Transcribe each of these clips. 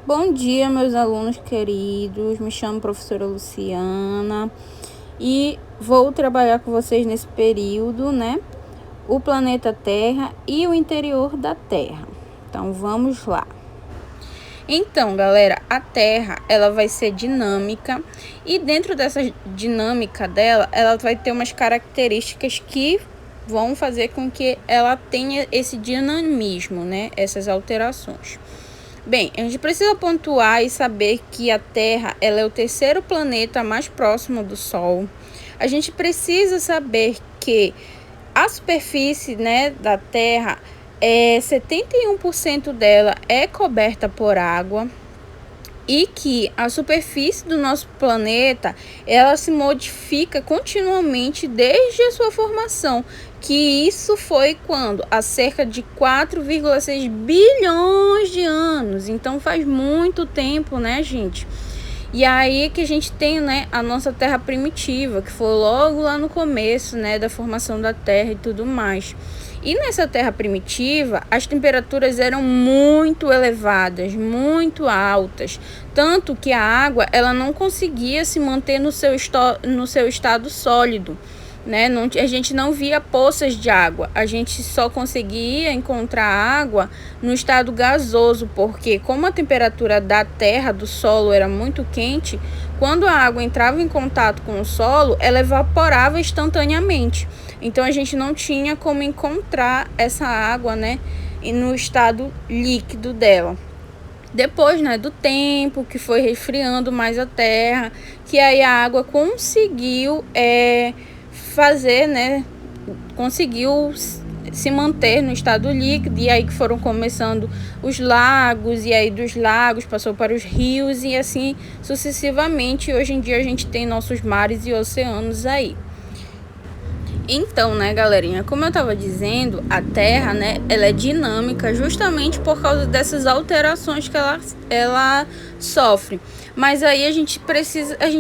Bom dia, meus alunos queridos. Me chamo professora Luciana e vou trabalhar com vocês nesse período, né? O planeta Terra e o interior da Terra. Então, vamos lá. Então, galera, a Terra, ela vai ser dinâmica e dentro dessa dinâmica dela, ela vai ter umas características que vão fazer com que ela tenha esse dinamismo, né? Essas alterações. Bem, a gente precisa pontuar e saber que a Terra ela é o terceiro planeta mais próximo do Sol. A gente precisa saber que a superfície, né, da Terra, 71% dela é coberta por água e que a superfície do nosso planeta ela se modifica continuamente desde a sua formação, que isso foi quando? Há cerca de 4,6 bilhões de anos. Então faz muito tempo, né, gente? E aí que a gente tem, né, a nossa Terra primitiva, que foi logo lá no começo, né, da formação da Terra e tudo mais. E nessa Terra primitiva, as temperaturas eram muito elevadas, muito altas, tanto que a água ela não conseguia se manter no seu estado sólido. Né? A gente não via poças de água, a gente só conseguia encontrar água no estado gasoso, porque como a temperatura da terra, do solo, era muito quente, quando a água entrava em contato com o solo, ela evaporava instantaneamente. Então a gente não tinha como encontrar essa água, né, no estado líquido dela. Depois, né, do tempo que foi resfriando mais a terra, que aí a água conseguiu fazer, né, conseguiu se manter no estado líquido, e aí que foram começando os lagos, e aí dos lagos passou para os rios e assim sucessivamente. Hoje em dia a gente tem nossos mares e oceanos aí. Então, né, galerinha, como eu estava dizendo, a Terra, né, ela é dinâmica justamente por causa dessas alterações que ela sofre. Mas aí a gente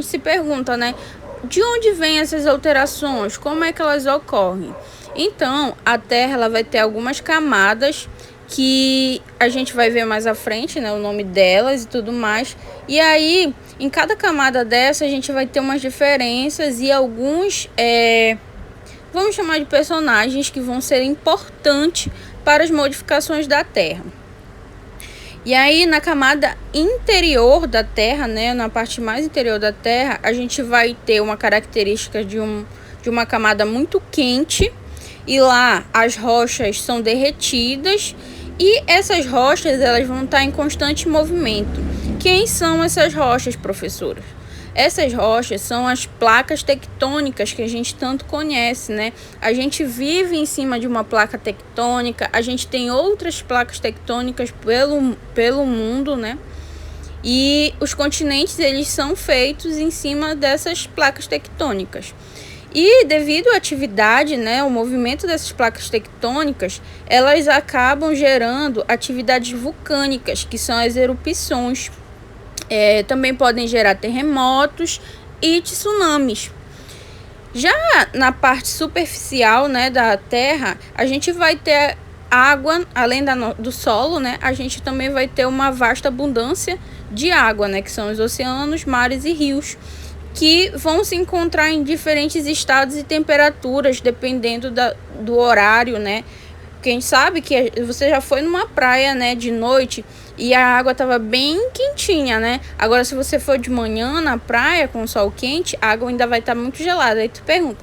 se pergunta, né, de onde vêm essas alterações? Como é que elas ocorrem? Então, a Terra ela vai ter algumas camadas que a gente vai ver mais à frente, né, o nome delas e tudo mais. E aí, em cada camada dessa, a gente vai ter umas diferenças e alguns, vamos chamar de personagens que vão ser importantes para as modificações da Terra. E aí, na camada interior da Terra, né, na parte mais interior da Terra, a gente vai ter uma característica de uma camada muito quente. E lá as rochas são derretidas e essas rochas elas vão estar em constante movimento. Quem são essas rochas, professora? Essas rochas são as placas tectônicas que a gente tanto conhece, né? A gente vive em cima de uma placa tectônica, a gente tem outras placas tectônicas pelo mundo, né? E os continentes, eles são feitos em cima dessas placas tectônicas. E devido à atividade, né, o movimento dessas placas tectônicas, elas acabam gerando atividades vulcânicas, que são as erupções. Também podem gerar terremotos e tsunamis. Já na parte superficial, né, da Terra, a gente vai ter água, além do solo, né, a gente também vai ter uma vasta abundância de água, né, que são os oceanos, mares e rios, que vão se encontrar em diferentes estados e temperaturas, dependendo do horário, né? Porque a gente sabe que você já foi numa praia, né, de noite e a água estava bem quentinha, né? Agora, se você for de manhã na praia com o sol quente, a água ainda vai estar muito gelada. Aí tu pergunta,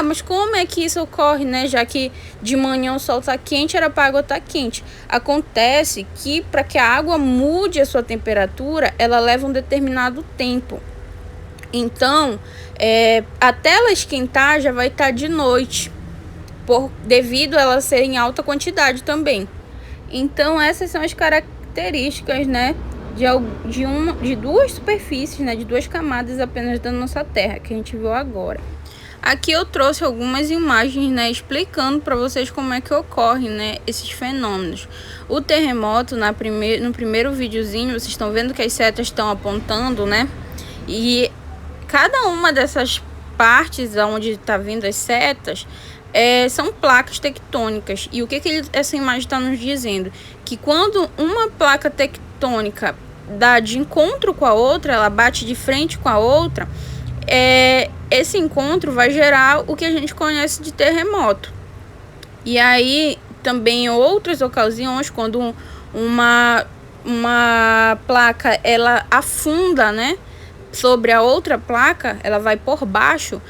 mas como é que isso ocorre, né? Já que de manhã o sol tá quente, era para a água estar quente. Acontece que para que a água mude a sua temperatura, ela leva um determinado tempo. Então, até ela esquentar já vai estar de noite, devido a ela ser em alta quantidade também. Então, essas são as características, né, de duas superfícies, né, de duas camadas apenas da nossa Terra, que a gente viu agora. Aqui eu trouxe algumas imagens, né, explicando para vocês como é que ocorrem, né, esses fenômenos. O terremoto, no primeiro videozinho, vocês estão vendo que as setas estão apontando, né, e cada uma dessas partes onde está vindo as setas são placas tectônicas. E o que essa imagem está nos dizendo? Que quando uma placa tectônica dá de encontro com a outra, ela bate de frente com a outra, esse encontro vai gerar o que a gente conhece de terremoto. E aí, também em outras ocasiões, quando uma placa ela afunda, né, sobre a outra placa, ela vai por baixo,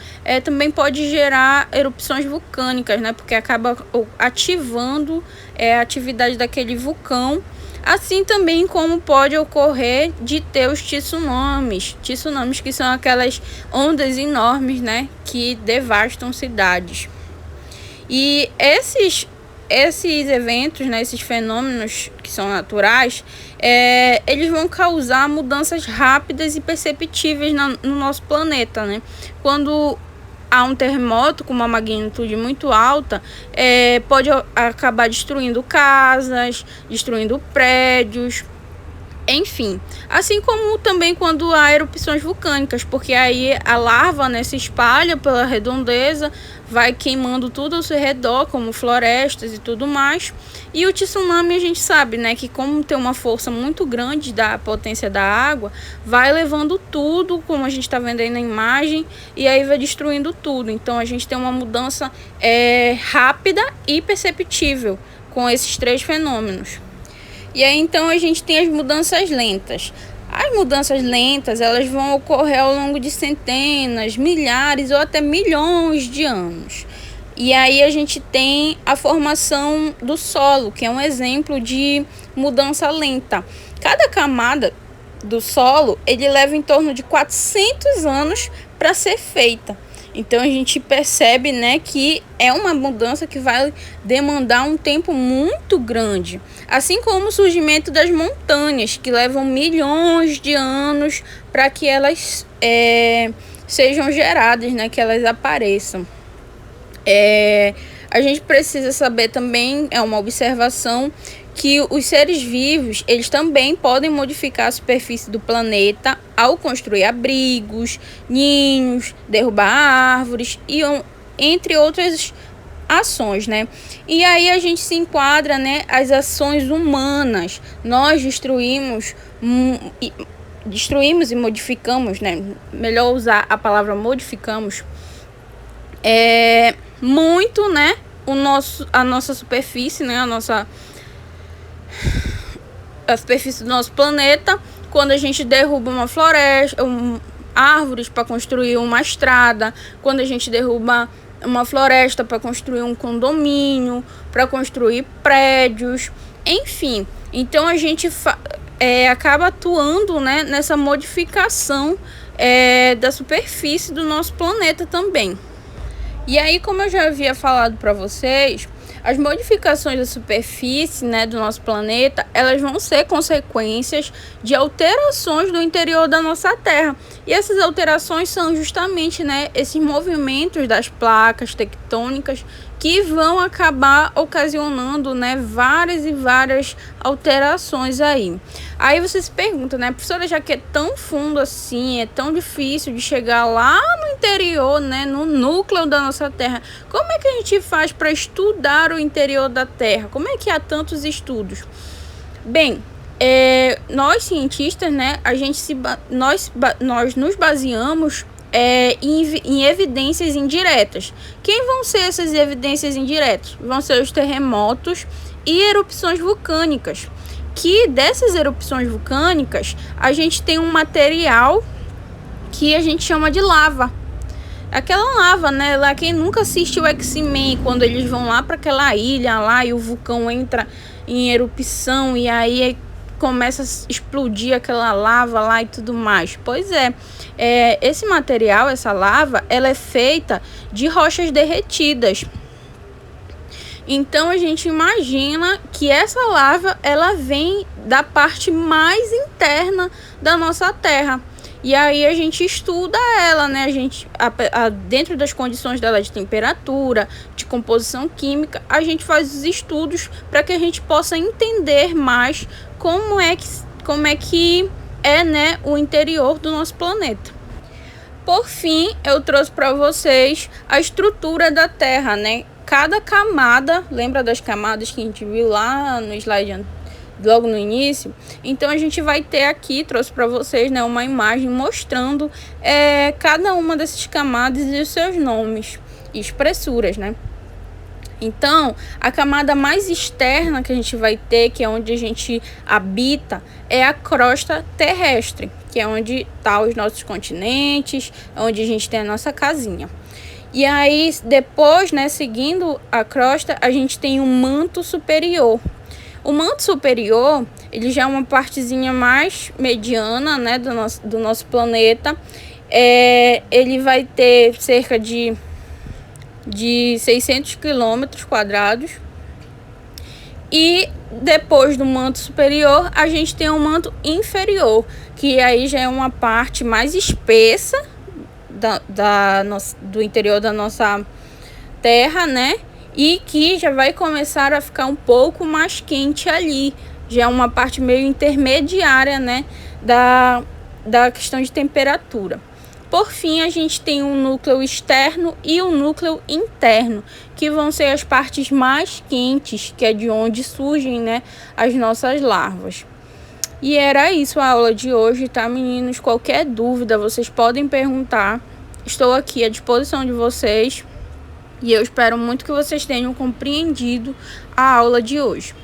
também pode gerar erupções vulcânicas, né, porque acaba ativando a atividade daquele vulcão. Assim também como pode ocorrer de ter os tsunamis que são aquelas ondas enormes, né, que devastam cidades. E esses eventos, né, esses fenômenos que são naturais, eles vão causar mudanças rápidas e perceptíveis no nosso planeta, né? Quando há um terremoto com uma magnitude muito alta, pode acabar destruindo casas, destruindo prédios, enfim. Assim como também quando há erupções vulcânicas, porque aí a lava, né, se espalha pela redondeza, vai queimando tudo ao seu redor, como florestas e tudo mais. E o tsunami, a gente sabe, né, que como tem uma força muito grande da potência da água, vai levando tudo, como a gente está vendo aí na imagem, e aí vai destruindo tudo. Então a gente tem uma mudança rápida e perceptível com esses três fenômenos. E aí então a gente tem as mudanças lentas. As mudanças lentas, elas vão ocorrer ao longo de centenas, milhares ou até milhões de anos. E aí a gente tem a formação do solo, que é um exemplo de mudança lenta. Cada camada do solo, ele leva em torno de 400 anos para ser feita. Então a gente percebe, né, que é uma mudança que vai demandar um tempo muito grande. Assim como o surgimento das montanhas, que levam milhões de anos para que elas sejam geradas, né, que elas apareçam. A gente precisa saber também, é uma observação, que os seres vivos, eles também podem modificar a superfície do planeta ao construir abrigos, ninhos, derrubar árvores e entre outras ações, né? E aí a gente se enquadra, né, as ações humanas. Nós destruímos e modificamos, né? Melhor usar a palavra modificamos muito, né, a nossa superfície, né, a superfície do nosso planeta, quando a gente derruba uma floresta, árvores para construir uma estrada, quando a gente derruba uma floresta para construir um condomínio, para construir prédios, enfim. Então a gente acaba atuando, né, nessa modificação da superfície do nosso planeta também. E aí, como eu já havia falado para vocês, as modificações da superfície, né, do nosso planeta, elas vão ser consequências de alterações no interior da nossa Terra. E essas alterações são justamente, né, esses movimentos das placas tectônicas que vão acabar ocasionando, né, várias e várias alterações aí. Aí você se pergunta, né, professora, já que é tão fundo assim, é tão difícil de chegar lá no interior, né, no núcleo da nossa Terra, como é que a gente faz para estudar o interior da Terra? Como é que há tantos estudos? Bem, nós cientistas, né, nós nos baseamos em evidências indiretas. Quem vão ser essas evidências indiretas? Vão ser os terremotos e erupções vulcânicas. Que dessas erupções vulcânicas, a gente tem um material que a gente chama de lava. Aquela lava, né? Lá, quem nunca assistiu o X-Men, quando eles vão lá para aquela ilha lá e o vulcão entra em erupção e aí começa a explodir aquela lava lá e tudo mais. Pois esse material, essa lava, ela é feita de rochas derretidas. Então a gente imagina que essa lava, ela vem da parte mais interna da nossa Terra. E aí a gente estuda ela, né? A gente, dentro das condições dela de temperatura, de composição química, a gente faz os estudos para que a gente possa entender mais como é que né, o interior do nosso planeta. Por fim, eu trouxe para vocês a estrutura da Terra, né? Cada camada, lembra das camadas que a gente viu lá no slide logo no início. Então a gente vai ter aqui, trouxe para vocês, né, uma imagem mostrando cada uma dessas camadas e os seus nomes e espessuras, né? Então, a camada mais externa que a gente vai ter, que é onde a gente habita, é a crosta terrestre, que é onde tá os nossos continentes, onde a gente tem a nossa casinha. E aí, depois, né, seguindo a crosta, a gente tem um manto superior. O manto superior, ele já é uma partezinha mais mediana, né, do nosso planeta. Ele vai ter cerca de 600 quilômetros quadrados. E depois do manto superior, a gente tem um manto inferior, que aí já é uma parte mais espessa do interior da nossa terra, né? E que já vai começar a ficar um pouco mais quente ali. Já é uma parte meio intermediária, né? Da questão de temperatura. Por fim, a gente tem um núcleo externo e um núcleo interno, que vão ser as partes mais quentes, que é de onde surgem, né, as nossas larvas. E era isso a aula de hoje, tá, meninos? Qualquer dúvida, vocês podem perguntar. Estou aqui à disposição de vocês. E eu espero muito que vocês tenham compreendido a aula de hoje.